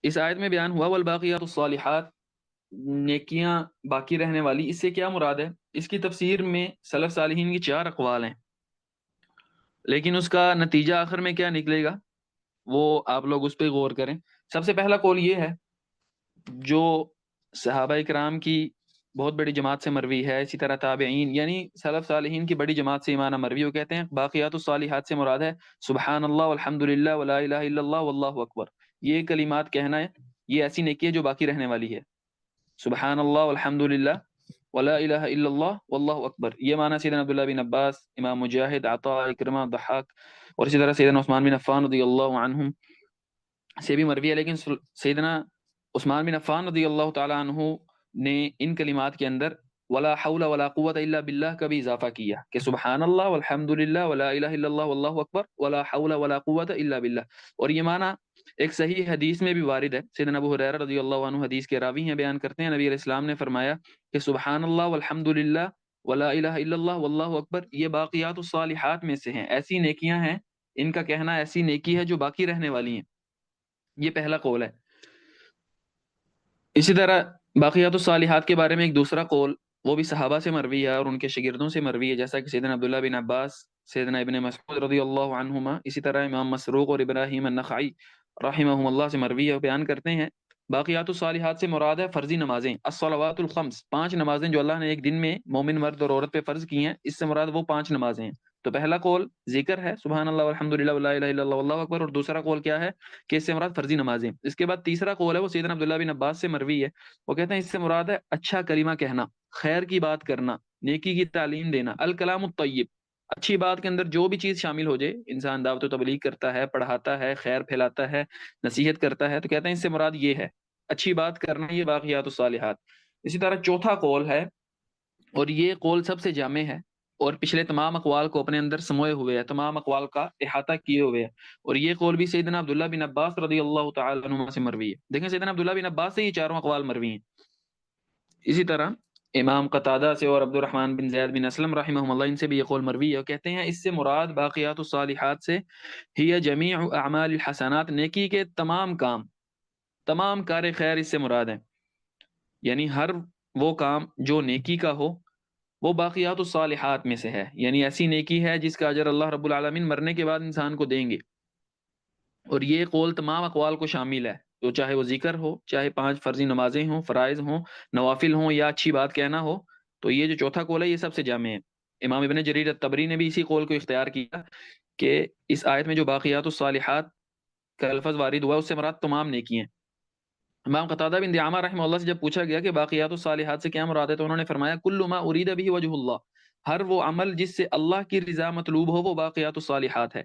اس آیت میں بیان ہوا والباقیات الصالحات، نیکیاں باقی رہنے والی، اس سے کیا مراد ہے؟ اس کی تفسیر میں سلف صالحین کی 4 اقوال ہیں، لیکن اس کا نتیجہ آخر میں کیا نکلے گا وہ آپ لوگ اس پہ غور کریں۔ سب سے پہلا قول یہ ہے جو صحابہ کرام کی بہت بڑی جماعت سے مروی ہے، اسی طرح تابعین یعنی سلف صالحین کی بڑی جماعت سے ایمان مروی، وہ کہتے ہیں باقیات الصالحات سے مراد ہے سبحان اللہ والحمد للہ ولا الہ الا اللہ واللہ اکبر، یہ کلمات کہنا ہے، یہ ایسی نیکی ہے جو باقی رہنے والی ہے، سبحان اللہ والحمد للہ ولا الہ الا اللہ واللہ اکبر، یہ معنی سیدنا عبداللہ بن عباس، امام مجاہد، عطاء، اکرمہ، ضحاک اور اسی طرح سیدنا عثمان بن عفان رضی اللہ عنہم سے بھی مروی ہے، لیکن سیدنا عثمان بن عفان رضی اللہ تعالی عنہ نے ان کلمات کے اندر ولا حول ولا قوت الا باللہ کا بھی اضافہ کیا کہ سبحان اللہ والحمد للہ ولا الہ الا اللہ واللہ اکبر ولا حول ولا قوت الا باللہ، اور یہ معنی ایک صحیح حدیث میں بھی وارد ہے، سیدنا ابو ہریرہ رضی اللہ عنہ حدیث کے راوی ہیں، بیان کرتے ہیں نبی علیہ السلام نے فرمایا کہ سبحان اللہ والحمد للہ ولا الہ الا اللہ واللہ اکبر یہ باقیات الصالحات میں سے ہیں، ایسی نیکیاں ہیں، ان کا کہنا ایسی نیکی ہے جو باقی رہنے والی ہیں، یہ پہلا قول ہے۔ اسی طرح باقیات الصالحات کے بارے میں ایک دوسرا قول وہ بھی صحابہ سے مروی ہے اور ان کے شاگردوں سے مروی ہے، جیسا کہ سیدنا عبداللہ بن عباس، سیدنا ابن مسعود رضی اللہ عنہما، اسی طرح امام مسروق اور ابراہیم النخعی رحمہم اللہ سے مروی ہے، بیان کرتے ہیں باقیات الصالحات سے مراد ہے فرضی نمازیں، الصلوات الخمس، 5 نمازیں جو اللہ نے ایک دن میں مومن مرد اور عورت پہ فرض کی ہیں، اس سے مراد وہ 5 نمازیں ہیں۔ تو پہلا قول ذکر ہے سبحان اللہ والحمد للہ ولا الہ الا اللہ واللہ اکبر، اور دوسرا قول کیا ہے کہ اس سے مراد فرضی نمازیں۔ اس کے بعد تیسرا قول ہے وہ سیدنا عبداللہ بن عباس سے مروی ہے، وہ کہتے ہیں اس سے مراد ہے اچھا کلمہ کہنا، خیر کی بات کرنا، نیکی کی تعلیم دینا، الکلام الطیب، اچھی بات کے اندر جو بھی چیز شامل ہو جائے، انسان دعوت و تبلیغ کرتا ہے، پڑھاتا ہے، خیر پھیلاتا ہے، نصیحت کرتا ہے، تو کہتے ہیں اس سے مراد یہ ہے اچھی بات کرنا، یہ باقیات الصالحات۔ اسی طرح چوتھا قول ہے اور یہ قول سب سے جامع ہے اور پچھلے تمام اقوال کو اپنے اندر سموئے ہوئے ہے، تمام اقوال کا احاطہ کیے ہوئے ہے، اور یہ قول بھی سیدنا عبداللہ بن عباس رضی اللہ تعالی عنہ سے مروی ہے۔ دیکھیں سیدنا عبداللہ بن عباس سے یہ 4 اقوال مروی ہیں۔ اسی طرح امام قتادہ سے اور عبد الرحمن بن زید بن اسلم رحمہ اللہ ان سے بھی یہ قول مروی ہے، اور کہتے ہیں اس سے مراد باقیات الصالحات سے ہی جمیع اعمال الحسنات، نیکی کے تمام کام، تمام کار خیر اس سے مراد ہیں، یعنی ہر وہ کام جو نیکی کا ہو وہ باقیات الصالحات میں سے ہے، یعنی ایسی نیکی ہے جس کا اجر اللہ رب العالمین مرنے کے بعد انسان کو دیں گے، اور یہ قول تمام اقوال کو شامل ہے، تو چاہے وہ ذکر ہو، چاہے 5 فرضی نمازیں ہوں، فرائض ہوں، نوافل ہوں، یا اچھی بات کہنا ہو، تو یہ جو چوتھا قول ہے یہ سب سے جامع ہے۔ امام ابن جریر الطبری نے بھی اسی قول کو اختیار کیا کہ اس آیت میں جو باقیات الصالحات کا لفظ وارد ہوا اس سے مراد تمام نیکی ہیں۔ امام قتادہ بن دعامہ رحمہ اللہ سے جب پوچھا گیا کہ باقیات الصالحات سے کیا مراد ہے، تو انہوں نے فرمایا کل ما ارید به وجہ اللہ، ہر وہ عمل جس سے اللہ کی رضا مطلوب ہو وہ باقیات الصالحات ہے۔